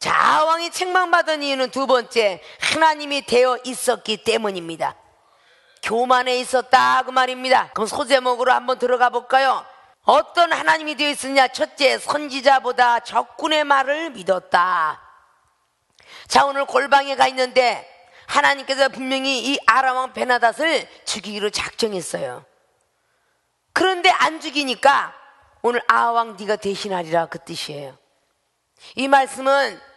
자, 왕이 책망받은 이유는 두 번째, 하나님이 되어 있었기 때문입니다. 교만에 있었다 그 말입니다. 그럼 소제목으로 한번 들어가 볼까요? 어떤 하나님이 되어 있었냐? 첫째, 선지자보다 적군의 말을 믿었다. 자, 오늘 골방에 가 있는데 하나님께서 분명히 이 아람 왕 베나닷을 죽이기로 작정했어요. 그런데 안 죽이니까 오늘 아왕 네가 대신하리라 그 뜻이에요. 이 말씀은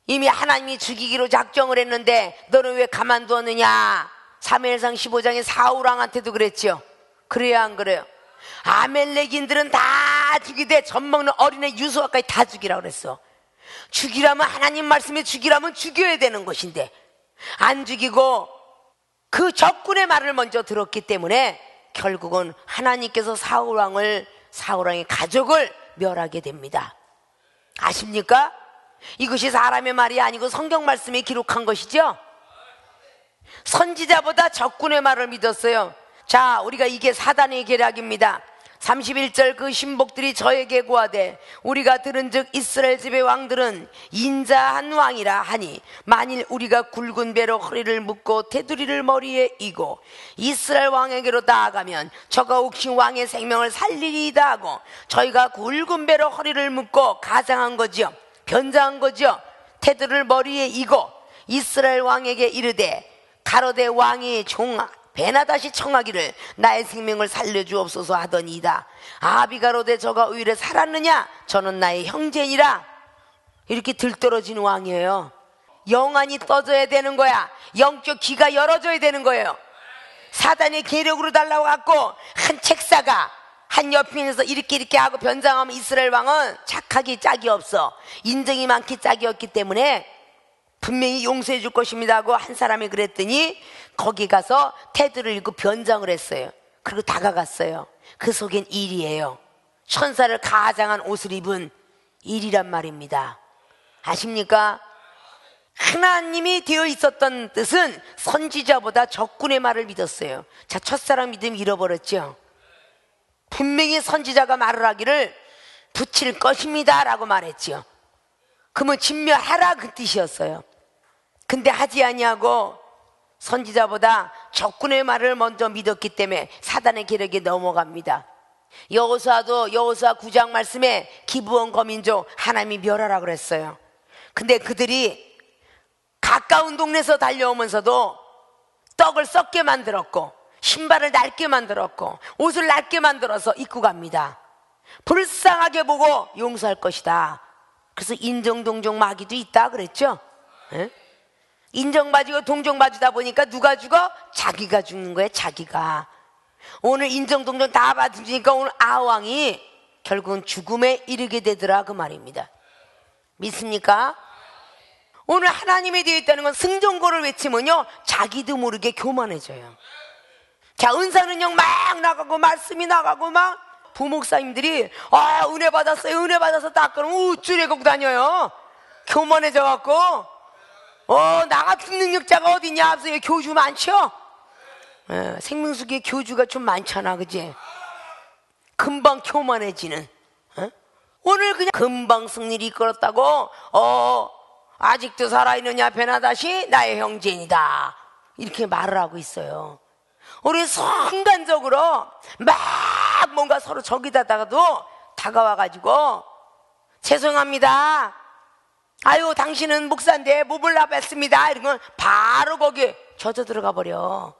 이미 하나님이 죽이기로 작정을 했는데 너는 왜 가만두었느냐? 사무엘상 15장에 사울왕한테도 그랬죠. 그래야 안 그래요? 아멜렉인들은 다 죽이되 젖먹는 어린애 유수아까지 다 죽이라고 그랬어. 죽이라면, 하나님 말씀에 죽이라면 죽여야 되는 것인데 안 죽이고 그 적군의 말을 먼저 들었기 때문에 결국은 하나님께서 사울왕의 가족을 멸하게 됩니다. 아십니까? 이것이 사람의 말이 아니고 성경 말씀에 기록한 것이죠. 선지자보다 적군의 말을 믿었어요. 자, 우리가 이게 사단의 계략입니다. 31절 그 신복들이 저에게 고하되 우리가 들은즉 이스라엘 집의 왕들은 인자한 왕이라 하니 만일 우리가 굵은 배로 허리를 묶고 테두리를 머리에 이고 이스라엘 왕에게로 나아가면 저가 혹시 왕의 생명을 살리리이다 하고 저희가 굵은 배로 허리를 묶고 가장한 거지요, 변장한 거지요. 테두리를 머리에 이고 이스라엘 왕에게 이르되 가로되 왕이 베나닷이 청하기를 나의 생명을 살려주옵소서 하더니이다. 아비가로되 저가 의뢰 살았느냐? 저는 나의 형제니라. 이렇게 들떨어진 왕이에요. 영안이 떠져야 되는 거야. 영적 귀가 열어져야 되는 거예요. 사단의 계력으로 달라와갖고 한 책사가 한 옆에서 이렇게 하고 변장하면 이스라엘 왕은 착하기 짝이 없어. 인정이 많기 짝이 없기 때문에 분명히 용서해 줄 것입니다 하고 한 사람이 그랬더니 거기 가서 테두리를 입고 변장을 했어요. 그리고 다가갔어요. 그 속엔 일이에요. 천사를 가장한 옷을 입은 일이란 말입니다. 아십니까? 하나님이 되어 있었던 뜻은 선지자보다 적군의 말을 믿었어요. 자, 첫사랑 믿음 잃어버렸죠. 분명히 선지자가 말을 하기를 붙일 것입니다 라고 말했죠. 그러면 진멸하라 그 뜻이었어요. 근데 하지 아니하고 선지자보다 적군의 말을 먼저 믿었기 때문에 사단의 계략에 넘어갑니다. 여호수아 9장 말씀에 기브온 거민족 하나님이 멸하라 그랬어요. 근데 그들이 가까운 동네에서 달려오면서도 떡을 썩게 만들었고 신발을 낡게 만들었고 옷을 낡게 만들어서 입고 갑니다. 불쌍하게 보고 용서할 것이다. 그래서 인정동정 마귀도 있다 그랬죠. 에? 인정받이고 동정받이다 보니까 누가 죽어? 자기가 죽는 거예요. 자기가. 오늘 인정동정 다 받으니까 오늘 아왕이 결국은 죽음에 이르게 되더라 그 말입니다. 믿습니까? 오늘 하나님이 되어 있다는 건 승전고를 외치면요 자기도 모르게 교만해져요. 자, 은사는요 막 나가고 말씀이 나가고 막 부목사님들이 은혜 받았어요 은혜 받아서 딱 그러면 우쭐해갖고 다녀요. 교만해져갖고 나 같은 능력자가 어디냐 하면서 교주 많죠? 생명수기에 교주가 좀 많잖아, 그지? 금방 교만해지는. 오늘 그냥 금방 승리를 이끌었다고 아직도 살아있느냐 베나닷이 나의 형제이다 이렇게 말을 하고 있어요. 우리 순간적으로 막 뭔가 서로 적이다가도 다가와가지고 죄송합니다, 아유 당신은 목사인데 목을 뺐습니다 이런 건 바로 거기에 젖어 들어가 버려.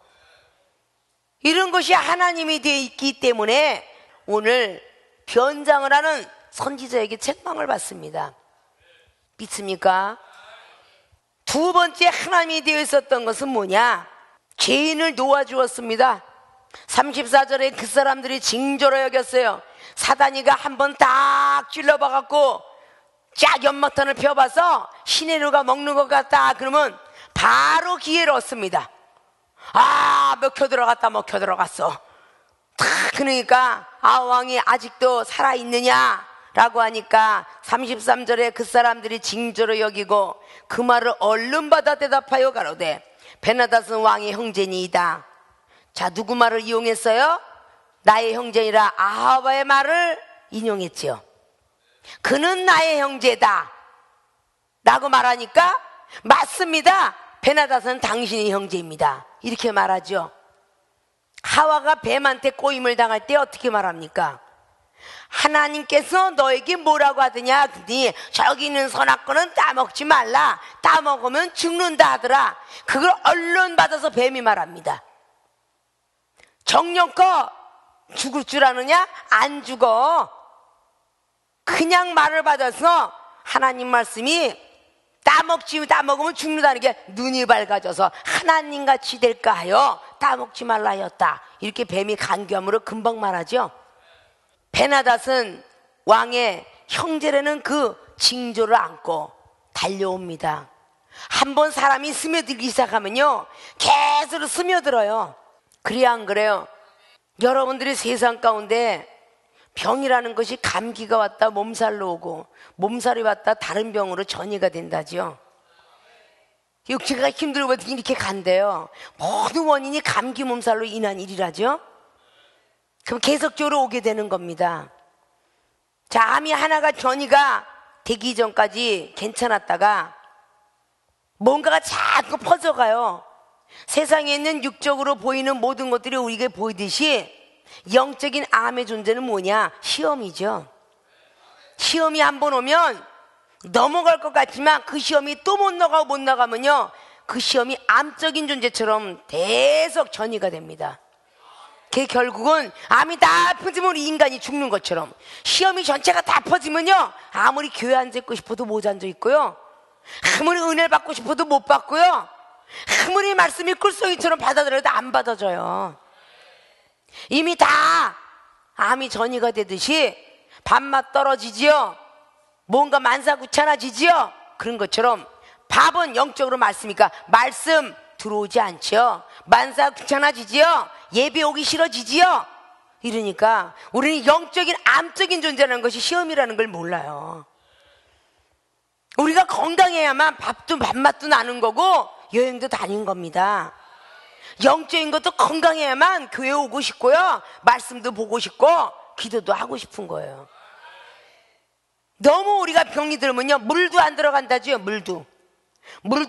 이런 것이 하나님이 되어 있기 때문에 오늘 변장을 하는 선지자에게 책망을 받습니다. 믿습니까? 두 번째 하나님이 되어 있었던 것은 뭐냐? 죄인을 놓아주었습니다. 34절에 그 사람들이 징조로 여겼어요. 사단이가 한번 딱 찔러봐갖고 쫙 연막탄을 펴봐서 시내류가 먹는 것 같다 그러면 바로 기회를 얻습니다. 먹혀 들어갔어. 그러니까 왕이 아직도 살아있느냐 라고 하니까 33절에 그 사람들이 징조로 여기고 그 말을 얼른 받아 대답하여 가로되 베나닷은 왕의 형제니이다. 자, 누구 말을 이용했어요? 나의 형제니라 아하바의 말을 인용했지요. 그는 나의 형제다. 라고 말하니까 맞습니다. 베나닷은 당신의 형제입니다. 이렇게 말하죠. 하와가 뱀한테 꼬임을 당할 때 어떻게 말합니까? 하나님께서 너에게 뭐라고 하더냐? 그랬더니 저기 있는 선악과는 따먹지 말라. 따먹으면 죽는다 하더라. 그걸 얼른 받아서 뱀이 말합니다. 정령껏 죽을 줄 아느냐? 안 죽어. 그냥 말을 받아서 하나님 말씀이 따먹으면 죽는다는 게 눈이 밝아져서 하나님같이 될까 하여 따먹지 말라 하였다. 이렇게 뱀이 간교함으로 금방 말하죠. 베나닷은 왕의 형제라는 그 징조를 안고 달려옵니다. 한번 사람이 스며들기 시작하면요 계속 스며들어요. 그래야 안 그래요? 여러분들이 세상 가운데 병이라는 것이 감기가 왔다 몸살로 오고 몸살이 왔다 다른 병으로 전이가 된다죠. 육체가 힘들고 이렇게 간대요. 모든 원인이 감기 몸살로 인한 일이라죠. 그럼 계속적으로 오게 되는 겁니다. 자, 암이 하나가 전이가 되기 전까지 괜찮았다가 뭔가가 자꾸 퍼져가요. 세상에 있는 육적으로 보이는 모든 것들이 우리에게 보이듯이 영적인 암의 존재는 뭐냐? 시험이죠. 시험이 한 번 오면 넘어갈 것 같지만 그 시험이 또 못 나가면요 그 시험이 암적인 존재처럼 계속 전이가 됩니다. 그게 결국은 암이 다 퍼지면 우리 인간이 죽는 것처럼 시험이 전체가 다 퍼지면요 아무리 교회 앉아있고 싶어도 못 앉아있고요, 아무리 은혜를 받고 싶어도 못 받고요, 아무리 말씀이 꿀송이처럼 받아들여도 안 받아져요. 이미 다 암이 전이가 되듯이 밥맛 떨어지지요. 뭔가 만사구찬해지지요. 그런 것처럼 밥은 영적으로 말씀이니까 말씀 들어오지 않죠. 만사구찬해지지요. 예배 오기 싫어지지요. 이러니까 우리는 영적인 암적인 존재라는 것이 시험이라는 걸 몰라요. 우리가 건강해야만 밥맛도 나는 거고 여행도 다닌 겁니다. 영적인 것도 건강해야만 교회 오고 싶고요, 말씀도 보고 싶고 기도도 하고 싶은 거예요. 너무 우리가 병이 들면요 물도 안 들어간다죠. 물도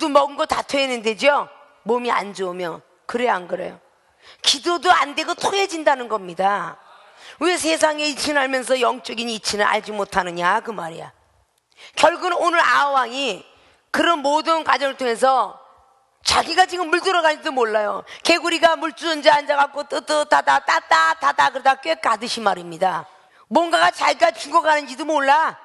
먹은 거 다 토해낸다죠. 몸이 안 좋으면. 그래요 안 그래요? 기도도 안 되고 토해진다는 겁니다. 왜 세상의 이치는 알면서 영적인 이치는 알지 못하느냐 그 말이야. 결국은 오늘 아하왕이 그런 모든 과정을 통해서 자기가 지금 물 들어가는지도 몰라요. 개구리가 물주전자에 앉아갖고 뜨뜻하다 따따하다 그러다 꽤 가듯이 말입니다. 뭔가가 자기가 죽어가는지도 몰라.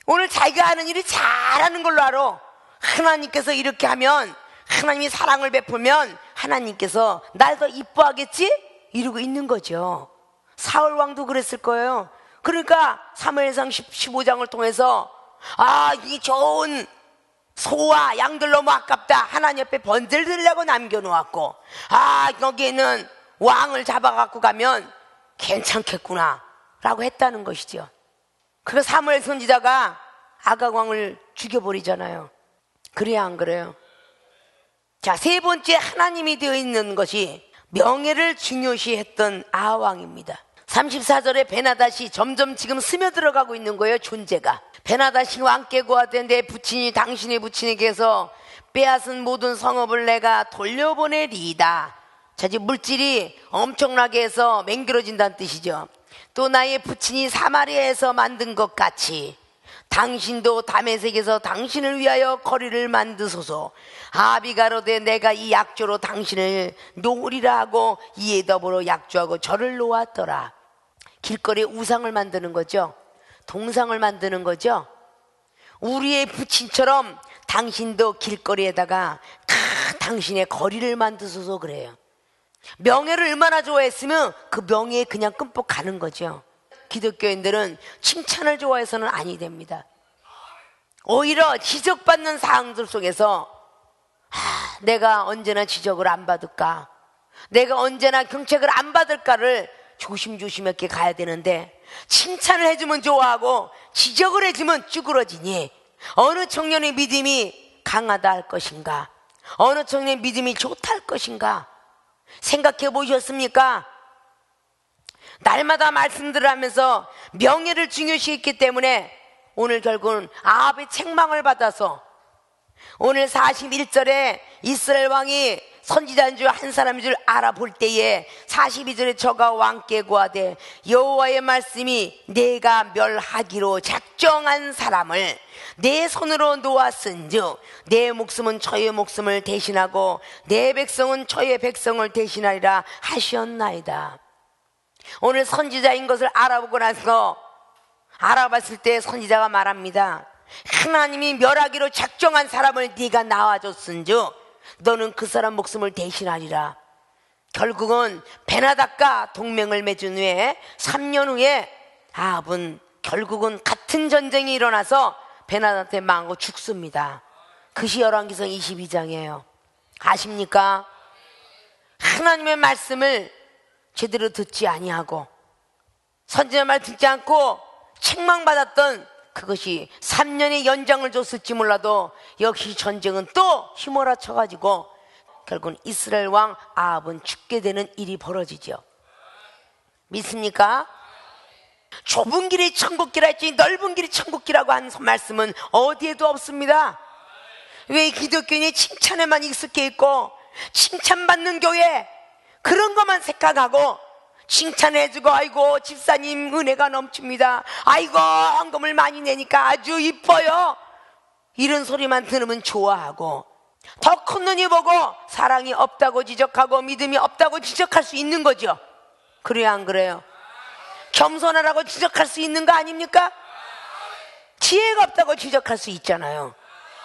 오늘 자기가 하는 일이 잘하는 걸로 알아. 하나님께서 이렇게 하면, 하나님이 사랑을 베풀면 하나님께서 날 더 이뻐하겠지? 이러고 있는 거죠. 사울 왕도 그랬을 거예요. 그러니까 사무엘상 15장을 통해서 이 좋은 소와 양들 너무 아깝다. 하나님 옆에 번제를 드리려고 남겨놓았고 여기에는 왕을 잡아갖고 가면 괜찮겠구나 라고 했다는 것이죠. 그래서 사무엘 선지자가 아각 왕을 죽여버리잖아요. 그래야 안 그래요? 자, 세 번째 하나님이 되어 있는 것이 명예를 중요시했던 아하왕입니다. 34절에 베나닷이 점점 지금 스며들어가고 있는 거예요. 존재가. 베나닷이 왕께 구하되 내 부친이 당신의 부친에게서 빼앗은 모든 성읍을 내가 돌려보내리이다. 자, 지금 물질이 엄청나게 해서 맹글어진다는 뜻이죠. 또 나의 부친이 사마리아에서 만든 것 같이 당신도 다메섹에서 당신을 위하여 거리를 만드소서. 아비가로되 내가 이 약조로 당신을 놓으리라 하고 이에 더불어 약조하고 저를 놓았더라. 길거리에 우상을 만드는 거죠. 동상을 만드는 거죠. 우리의 부친처럼 당신도 길거리에다가 당신의 거리를 만드소서 그래요. 명예를 얼마나 좋아했으면 그 명예에 그냥 끔뻑 가는 거죠. 기독교인들은 칭찬을 좋아해서는 아니 됩니다. 오히려 지적받는 사항들 속에서 내가 언제나 지적을 안 받을까, 내가 언제나 경책을 안 받을까를 조심조심하게 가야 되는데, 칭찬을 해주면 좋아하고 지적을 해주면 쭈그러지니 어느 청년의 믿음이 강하다 할 것인가, 어느 청년의 믿음이 좋다 할 것인가 생각해 보셨습니까? 날마다 말씀들을 하면서 명예를 중요시했기 때문에 오늘 결국은 아합의 책망을 받아서 오늘 41절에 이스라엘 왕이 선지자인 줄 한 사람인 줄 알아볼 때에 42절에 저가 왕께 구하되 여호와의 말씀이 내가 멸하기로 작정한 사람을 내 손으로 놓았은즉 내 목숨은 저의 목숨을 대신하고 내 백성은 저의 백성을 대신하리라 하셨나이다. 오늘 선지자인 것을 알아보고 나서 알아봤을 때 선지자가 말합니다. 하나님이 멸하기로 작정한 사람을 네가 낳아줬은즉 너는 그 사람 목숨을 대신하리라. 결국은 베나닥과 동맹을 맺은 후에 3년 후에 아합은 결국은 같은 전쟁이 일어나서 베나닥한테 망하고 죽습니다. 그것이 열왕기상 22장이에요. 아십니까? 하나님의 말씀을 제대로 듣지 아니하고 선지자 말 듣지 않고 책망받았던 그것이 3년의 연장을 줬을지 몰라도 역시 전쟁은 또 휘몰아쳐가지고 결국은 이스라엘 왕 아합은 죽게 되는 일이 벌어지죠. 믿습니까? 좁은 길이 천국길이라 했지 넓은 길이 천국길이라고 한 말씀은 어디에도 없습니다. 왜 기독교인이 칭찬에만 익숙해 있고 칭찬받는 교회 그런 것만 생각하고 칭찬해주고 아이고 집사님 은혜가 넘칩니다, 아이고 헌금을 많이 내니까 아주 이뻐요, 이런 소리만 들으면 좋아하고 더 큰 눈이 보고 사랑이 없다고 지적하고 믿음이 없다고 지적할 수 있는 거죠. 그래야 안 그래요? 겸손하라고 지적할 수 있는 거 아닙니까? 지혜가 없다고 지적할 수 있잖아요.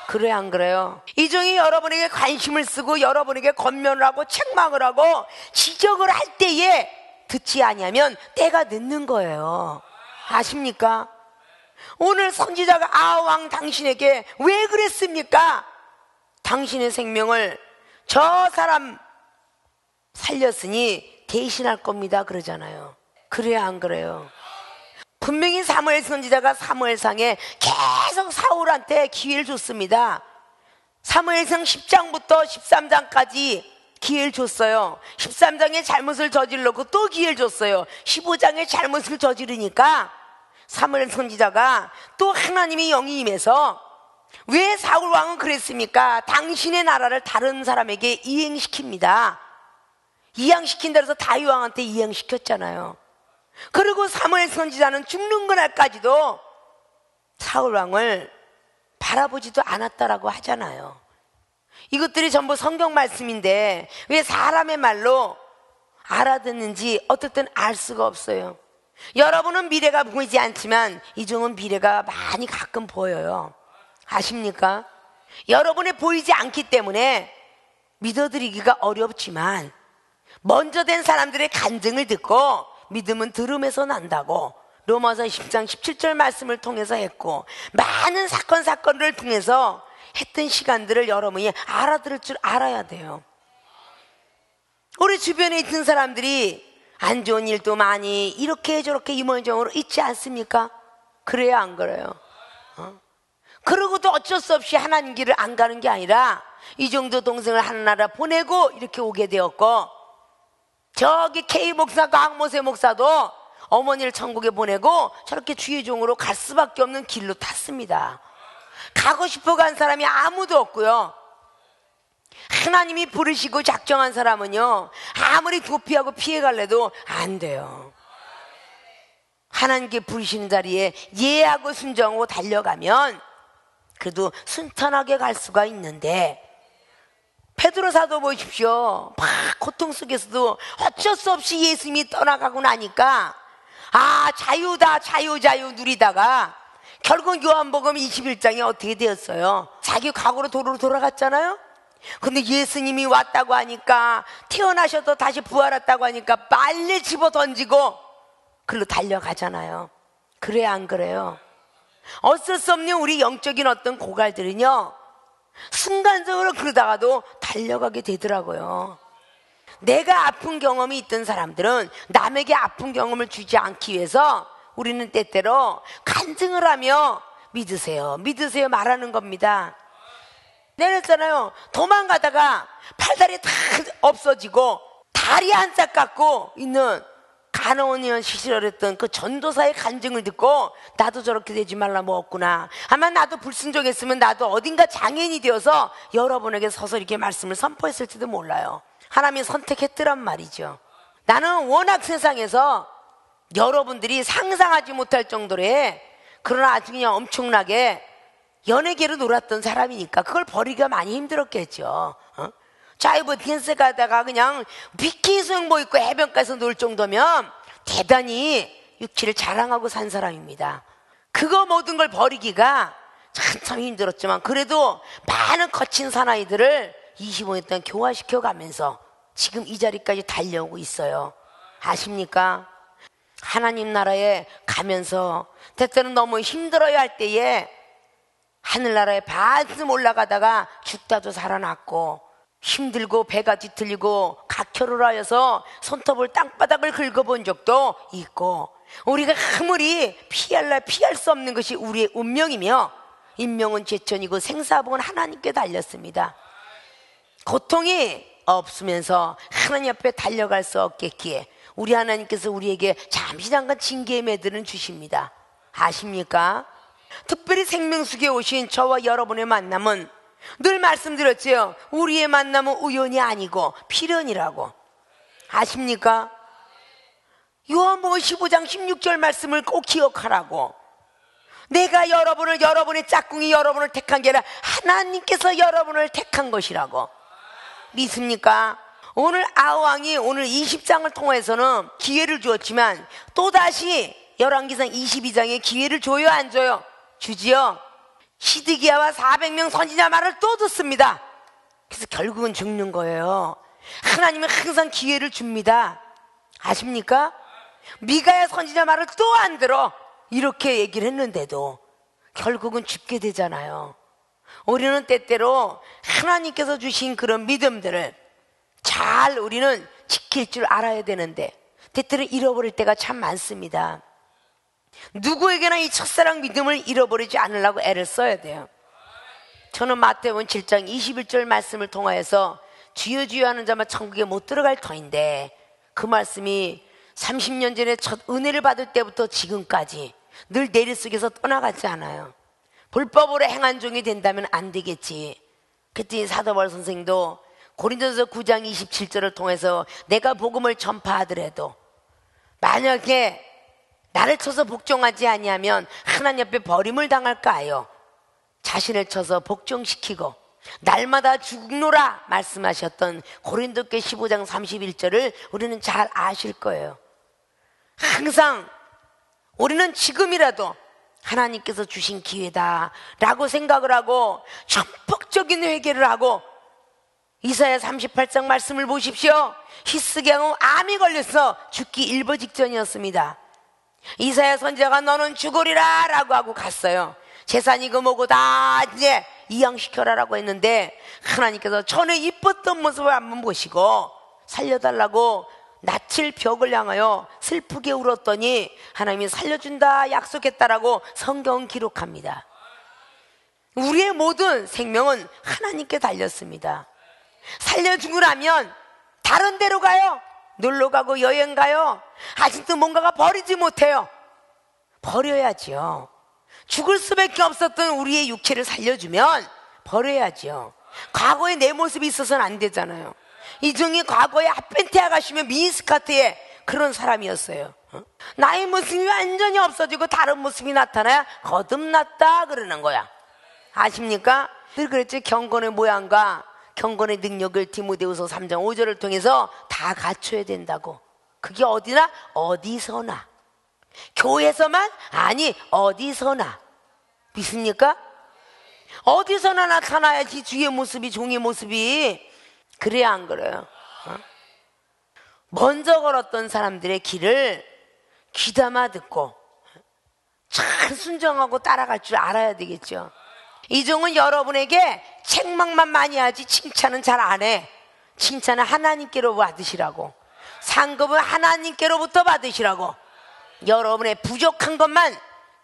그래야 안 그래요? 이 종이 여러분에게 관심을 쓰고 여러분에게 권면을 하고 책망을 하고 지적을 할 때에 듣지 아니하면 때가 늦는 거예요. 아십니까? 오늘 선지자가 아왕 당신에게 왜 그랬습니까? 당신의 생명을 저 사람 살렸으니 대신할 겁니다 그러잖아요. 그래야 안 그래요? 분명히 사무엘 선지자가 사무엘상에 계속 사울한테 기회를 줬습니다. 사무엘상 10장부터 13장까지 기회를 줬어요. 13장에 잘못을 저질렀고 또 기회를 줬어요. 15장에 잘못을 저지르니까 사무엘 선지자가 또 하나님의 영이 임해서 왜 사울 왕은 그랬습니까? 당신의 나라를 다른 사람에게 이행시킵니다. 이양시킨다 해서 다윗 왕한테 이양시켰잖아요. 그리고 사무엘 선지자는 죽는 그날까지도 사울 왕을 바라보지도 않았다라고 하잖아요. 이것들이 전부 성경 말씀인데 왜 사람의 말로 알아듣는지 어떨 땐 알 수가 없어요. 여러분은 미래가 보이지 않지만 이 종은 미래가 많이 가끔 보여요. 아십니까? 여러분이 보이지 않기 때문에 믿어드리기가 어렵지만 먼저 된 사람들의 간증을 듣고 믿음은 들음에서 난다고 로마서 10장 17절 말씀을 통해서 했고 많은 사건을 통해서 했던 시간들을 여러분이 알아들을 줄 알아야 돼요. 우리 주변에 있는 사람들이 안 좋은 일도 많이 이렇게 저렇게 이모저모로 있지 않습니까? 그래야 안 그래요? 그러고도 어쩔 수 없이 하나님 길을 안 가는 게 아니라 이 정도 동생을 하나나라 보내고 이렇게 오게 되었고 저기 K 목사가 강모세 목사도 어머니를 천국에 보내고 저렇게 주의 종으로 갈 수밖에 없는 길로 탔습니다. 가고 싶어 간 사람이 아무도 없고요. 하나님이 부르시고 작정한 사람은요 아무리 도피하고 피해갈래도 안 돼요. 하나님께 부르시는 자리에 예하고 순종하고 달려가면 그래도 순탄하게 갈 수가 있는데 베드로 사도 보십시오. 막 고통 속에서도 어쩔 수 없이 예수님이 떠나가고 나니까 자유다 자유 누리다가 결국 요한복음 21장에 어떻게 되었어요? 자기 과거로 도로로 돌아갔잖아요. 근데 예수님이 왔다고 하니까 태어나셔도 다시 부활했다고 하니까 빨리 집어 던지고 글로 달려가잖아요. 그래 안 그래요? 어쩔 수 없는 우리 영적인 어떤 고갈들은요 순간적으로 그러다가도 달려가게 되더라고요. 내가 아픈 경험이 있던 사람들은 남에게 아픈 경험을 주지 않기 위해서 우리는 때때로 간증을 하며 믿으세요 말하는 겁니다. 내렸잖아요. 도망가다가 팔다리 다 없어지고 다리 한 짝 갖고 있는 간호원 시절했던 그 전도사의 간증을 듣고 나도 저렇게 되지 말라 먹었구나. 아마 나도 불순종했으면 나도 어딘가 장애인이 되어서 여러분에게 서서 이렇게 말씀을 선포했을지도 몰라요. 하나님이 선택했더란 말이죠. 나는 워낙 세상에서 여러분들이 상상하지 못할 정도로 그러나 아주 그냥 엄청나게 연예계로 놀았던 사람이니까 그걸 버리기가 많이 힘들었겠죠. 자이브 댄스 가다가 그냥 비키니 수영복 입고 해변가에서 놀 정도면 대단히 육체를 자랑하고 산 사람입니다. 그거 모든 걸 버리기가 참 힘들었지만 그래도 많은 거친 사나이들을 25년 동안 교화시켜 가면서 지금 이 자리까지 달려오고 있어요. 아십니까? 하나님 나라에 가면서 때때는 너무 힘들어야 할 때에 하늘나라에 반쯤 올라가다가 죽다도 살아났고 힘들고 배가 뒤틀리고 각혈을 하여서 손톱을 땅바닥을 긁어본 적도 있고 우리가 아무리 피할 수 없는 것이 우리의 운명이며 인명은 제천이고 생사복은 하나님께 달렸습니다. 고통이 없으면서 하나님 앞에 달려갈 수 없겠기에 우리 하나님께서 우리에게 잠시 잠깐 징계의 매들은 주십니다. 아십니까? 특별히 생명수기에 오신 저와 여러분의 만남은 늘 말씀드렸죠. 우리의 만남은 우연이 아니고 필연이라고. 아십니까? 요한복음 15장 16절 말씀을 꼭 기억하라고. 내가 여러분의 짝꿍이 여러분을 택한 게 아니라 하나님께서 여러분을 택한 것이라고. 믿습니까? 오늘 아우왕이 오늘 20장을 통해서는 기회를 주었지만 또다시 열왕기상 22장에 기회를 줘요 안 줘요? 주지요. 시드기야와 400명 선지자 말을 또 듣습니다. 그래서 결국은 죽는 거예요. 하나님은 항상 기회를 줍니다. 아십니까? 미가야 선지자 말을 또 안 들어. 이렇게 얘기를 했는데도 결국은 죽게 되잖아요. 우리는 때때로 하나님께서 주신 그런 믿음들을 잘 우리는 지킬 줄 알아야 되는데 때때로 잃어버릴 때가 참 많습니다. 누구에게나 이 첫사랑 믿음을 잃어버리지 않으려고 애를 써야 돼요. 저는 마태복음 7장 21절 말씀을 통하여서 주여 주여 하는 자만 천국에 못 들어갈 터인데 그 말씀이 30년 전에 첫 은혜를 받을 때부터 지금까지 늘 내리 속에서 떠나가지 않아요. 불법으로 행한 종이 된다면 안 되겠지. 그때 사도 바울 선생도 고린도서 9장 27절을 통해서 내가 복음을 전파하더라도 만약에 나를 쳐서 복종하지 아니하면 하나님 앞에 버림을 당할까요? 자신을 쳐서 복종시키고 날마다 죽노라 말씀하셨던 고린도께 15장 31절을 우리는 잘 아실 거예요. 항상 우리는 지금이라도 하나님께서 주신 기회다 라고 생각을 하고 전폭적인 회개를 하고 이사야 38장 말씀을 보십시오. 히스기야는 암이 걸려서 죽기 일보 직전이었습니다. 이사야 선지자가 너는 죽으리라 라고 하고 갔어요. 재산이고 뭐고 다 이제 이양시켜라 라고 했는데 하나님께서 전에 이뻤던 모습을 한번 보시고 살려달라고 낯을 벽을 향하여 슬프게 울었더니 하나님이 살려준다 약속했다라고 성경은 기록합니다. 우리의 모든 생명은 하나님께 달렸습니다. 살려주고 나면 다른 데로 가요. 놀러 가고 여행 가요. 아직도 뭔가가 버리지 못해요. 버려야지요. 죽을 수밖에 없었던 우리의 육체를 살려주면 버려야지요. 과거에 내 모습이 있어서는 안 되잖아요. 이종이 과거에 아펜테 아가씨면 미니스커트에 그런 사람이었어요. 나의 모습이 완전히 없어지고 다른 모습이 나타나야 거듭났다 그러는 거야. 아십니까? 늘 그랬지. 경건의 모양과 경건의 능력을 디모데후서 3장 5절을 통해서 다 갖춰야 된다고. 그게 어디나? 어디서나. 교회에서만? 아니 어디서나. 믿습니까? 어디서나 나타나야지 주의 모습이 종의 모습이. 그래야 안 그래요? 먼저 걸었던 사람들의 길을 귀담아 듣고 잘 순종하고 따라갈 줄 알아야 되겠죠. 이종은 여러분에게 책망만 많이 하지 칭찬은 잘 안 해. 칭찬은 하나님께로 받으시라고. 상급은 하나님께로부터 받으시라고. 여러분의 부족한 것만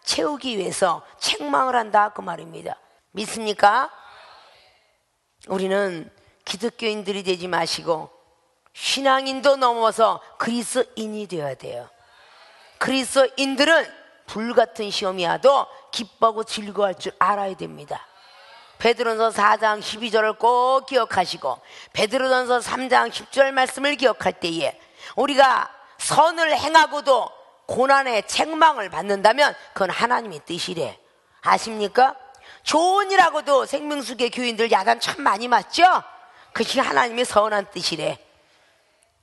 채우기 위해서 책망을 한다 그 말입니다. 믿습니까? 우리는 기독교인들이 되지 마시고 신앙인도 넘어서 그리스도인이 되어야 돼요. 그리스도인들은 불같은 시험이 와도 기뻐하고 즐거워할 줄 알아야 됩니다. 베드로전서 4장 12절을 꼭 기억하시고 베드로전서 3장 10절 말씀을 기억할 때에 우리가 선을 행하고도 고난의 책망을 받는다면 그건 하나님의 뜻이래. 아십니까? 좋은 일하고도 생명수계 교인들 야단 참 많이 맞죠? 그것이 하나님의 선한 뜻이래.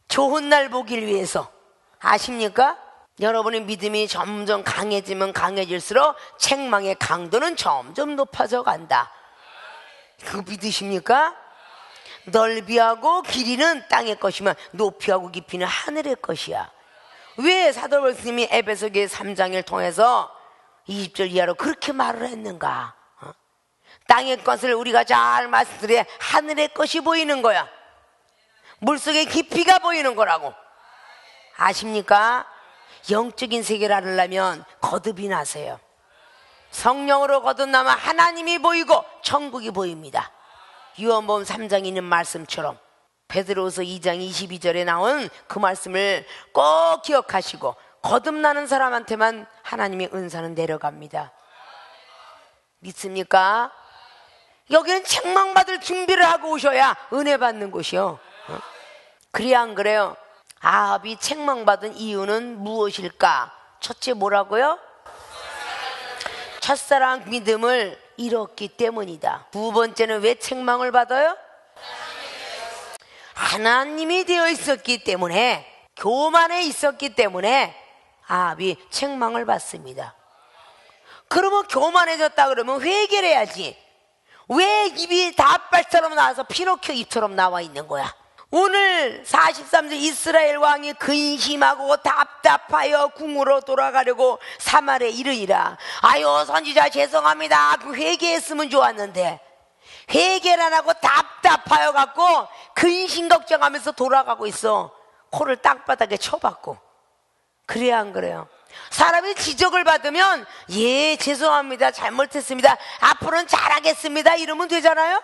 좋은 날 보길 위해서. 아십니까? 여러분의 믿음이 점점 강해지면 강해질수록 책망의 강도는 점점 높아져 간다. 그거 믿으십니까? 넓이하고 길이는 땅의 것이면 높이하고 깊이는 하늘의 것이야. 왜 사도 바울님이 에베소서 3장을 통해서 20절 이하로 그렇게 말을 했는가? 땅의 것을 우리가 잘 말씀드려 하늘의 것이 보이는 거야. 물속의 깊이가 보이는 거라고. 아십니까? 영적인 세계를 알으려면 거듭이 나세요. 성령으로 거듭나면 하나님이 보이고 천국이 보입니다. 요한복음 3장에 있는 말씀처럼 베드로서 2장 22절에 나온 그 말씀을 꼭 기억하시고 거듭나는 사람한테만 하나님의 은사는 내려갑니다. 믿습니까? 여기는 책망받을 준비를 하고 오셔야 은혜 받는 곳이요. 그래야 안 그래요? 아합이 책망받은 이유는 무엇일까? 첫째 뭐라고요? 첫사랑 믿음을 잃었기 때문이다. 두 번째는 왜 책망을 받아요? 하나님이 되어 있었기 때문에, 교만에 있었기 때문에 아합이 책망을 받습니다. 그러면 교만해졌다 그러면 회개를 해야지. 왜 입이 닭발처럼 나와서 피노키오 입처럼 나와 있는 거야? 오늘 43세 이스라엘 왕이 근심하고 답답하여 궁으로 돌아가려고 사마리아에 이르니라. 아유 선지자 죄송합니다. 그 회개했으면 좋았는데 회개를 안 하고 답답하여 갖고 근심 걱정하면서 돌아가고 있어. 코를 땅바닥에 쳐박고. 그래야 안 그래요? 사람이 지적을 받으면 예 죄송합니다 잘못했습니다 앞으로는 잘하겠습니다 이러면 되잖아요.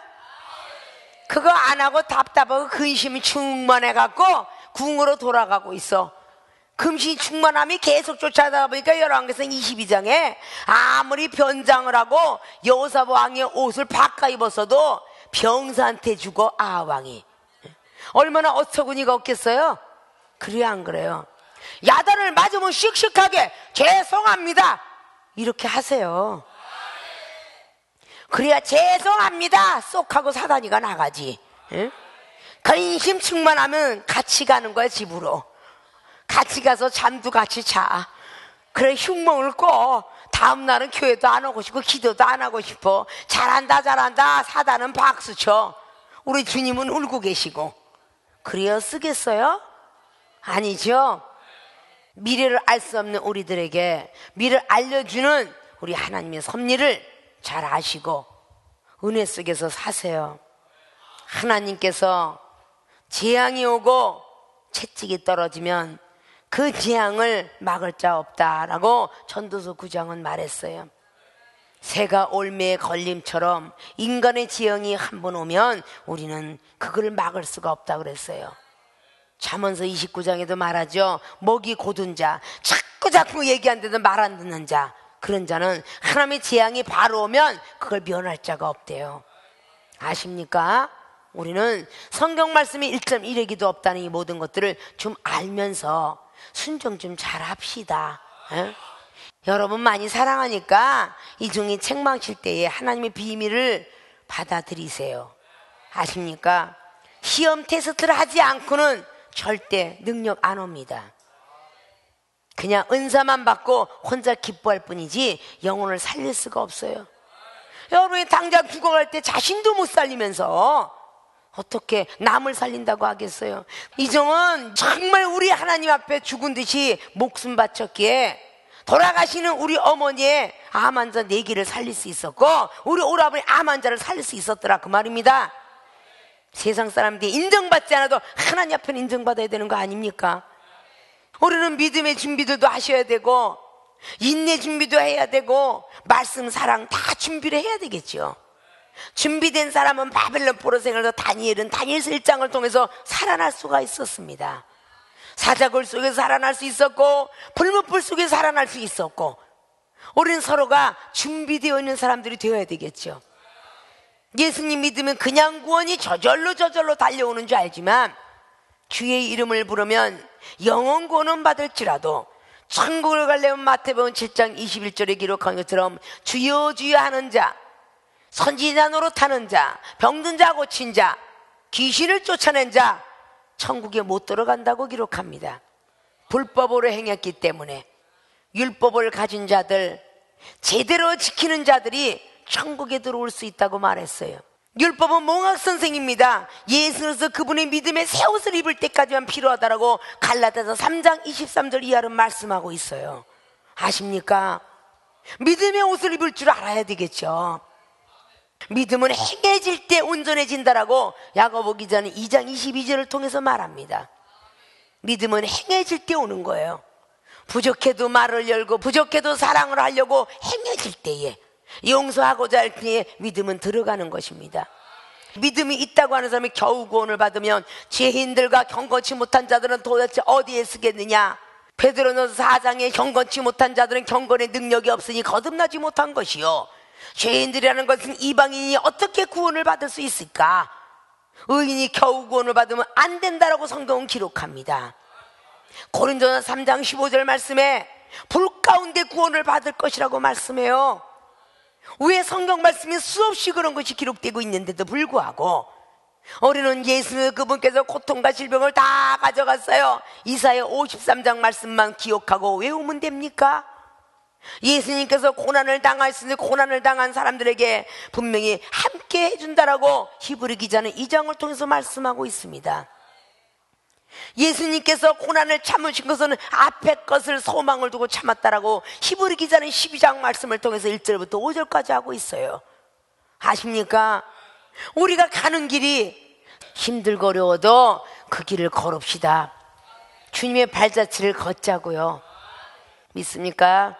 그거 안 하고 답답하고 근심이 충만해 갖고 궁으로 돌아가고 있어. 근심 충만함이 계속 쫓아다가 보니까 열왕기상 22장에 아무리 변장을 하고 여호사밧 왕의 옷을 바꿔 입었어도 병사한테 주고 아왕이 얼마나 어처구니가 없겠어요. 그래야 안 그래요? 야단을 맞으면 씩씩하게 죄송합니다 이렇게 하세요. 그래야 죄송합니다 쏙 하고 사단이가 나가지. 응? 근심 충만하면 같이 가는 거야. 집으로 같이 가서 잠도 같이 자. 그래 흉몽을 꿔. 다음날은 교회도 안 오고 싶고 기도도 안 하고 싶어. 잘한다 잘한다 사단은 박수쳐. 우리 주님은 울고 계시고. 그래야 쓰겠어요? 아니죠. 미래를 알 수 없는 우리들에게 미래를 알려주는 우리 하나님의 섭리를 잘 아시고 은혜 속에서 사세요. 하나님께서 재앙이 오고 채찍이 떨어지면 그 재앙을 막을 자 없다라고 전도서 9장은 말했어요. 새가 올매에 걸림처럼 인간의 재앙이 한 번 오면 우리는 그걸 막을 수가 없다 그랬어요. 잠언서 29장에도 말하죠. 목이 곧은 자, 자꾸 얘기하는데도 말 안 듣는 자, 그런 자는 하나님의 재앙이 바로 오면 그걸 면할 자가 없대요. 아십니까? 우리는 성경 말씀이 1.1회기도 없다는 이 모든 것들을 좀 알면서 순종 좀 잘 합시다. 에? 여러분 많이 사랑하니까 이 중에 책망칠 때에 하나님의 비밀을 받아들이세요. 아십니까? 시험 테스트를 하지 않고는 절대 능력 안 옵니다. 그냥 은사만 받고 혼자 기뻐할 뿐이지 영혼을 살릴 수가 없어요. 여러분이 당장 죽어갈 때 자신도 못 살리면서 어떻게 남을 살린다고 하겠어요? 이종은 정말 우리 하나님 앞에 죽은 듯이 목숨 바쳤기에 돌아가시는 우리 어머니의 암 환자 4개를 살릴 수 있었고 우리 오라버니 암 환자를 살릴 수 있었더라 그 말입니다. 세상 사람들이 인정받지 않아도 하나님 앞에는 인정받아야 되는 거 아닙니까? 우리는 믿음의 준비들도 하셔야 되고 인내 준비도 해야 되고 말씀 사랑 다 준비를 해야 되겠죠. 준비된 사람은 바벨론 포로 생활도 다니엘은 다니엘서 1장을 통해서 살아날 수가 있었습니다. 사자굴 속에서 살아날 수 있었고 불못불 속에서 살아날 수 있었고, 우리는 서로가 준비되어 있는 사람들이 되어야 되겠죠. 예수님 믿으면 그냥 구원이 저절로 달려오는 줄 알지만, 주의 이름을 부르면 영원 구원은 받을지라도 천국을 가려면 마태복음 7장 21절에 기록한 것처럼 주여 주여 하는 자, 선지자 노릇하는 자, 병든 자 고친 자, 귀신을 쫓아낸 자 천국에 못 들어간다고 기록합니다. 불법으로 행했기 때문에 율법을 가진 자들, 제대로 지키는 자들이 천국에 들어올 수 있다고 말했어요. 율법은 몽학선생입니다. 예수로서 그분의 믿음에 새 옷을 입을 때까지만 필요하다라고 갈라디아서 3장 23절 이하를 말씀하고 있어요. 아십니까? 믿음의 옷을 입을 줄 알아야 되겠죠. 믿음은 행해질 때 온전해진다라고 야고보 기자는 2장 22절을 통해서 말합니다. 믿음은 행해질 때 오는 거예요. 부족해도 말을 열고 부족해도 사랑을 하려고 행해질 때에, 용서하고자 할 때에 믿음은 들어가는 것입니다. 믿음이 있다고 하는 사람이 겨우 구원을 받으면 죄인들과 경건치 못한 자들은 도대체 어디에 쓰겠느냐? 베드로전서 4장에 경건치 못한 자들은 경건의 능력이 없으니 거듭나지 못한 것이요, 죄인들이라는 것은 이방인이 어떻게 구원을 받을 수 있을까? 의인이 겨우 구원을 받으면 안 된다라고 성경은 기록합니다. 고린도전서 3장 15절 말씀에 불 가운데 구원을 받을 것이라고 말씀해요. 왜 성경 말씀이 수없이 그런 것이 기록되고 있는데도 불구하고 우리는 예수 그분께서 고통과 질병을 다 가져갔어요. 이사야 53장 말씀만 기억하고 외우면 됩니까? 예수님께서 고난을 당하셨으니 고난을 당한 사람들에게 분명히 함께 해준다라고 히브리 기자는 2장을 통해서 말씀하고 있습니다. 예수님께서 고난을 참으신 것은 앞에 것을 소망을 두고 참았다라고 히브리 기자는 12장 말씀을 통해서 1절부터 5절까지 하고 있어요. 아십니까? 우리가 가는 길이 힘들고 어려워도 그 길을 걸읍시다. 주님의 발자취를 걷자고요. 믿습니까?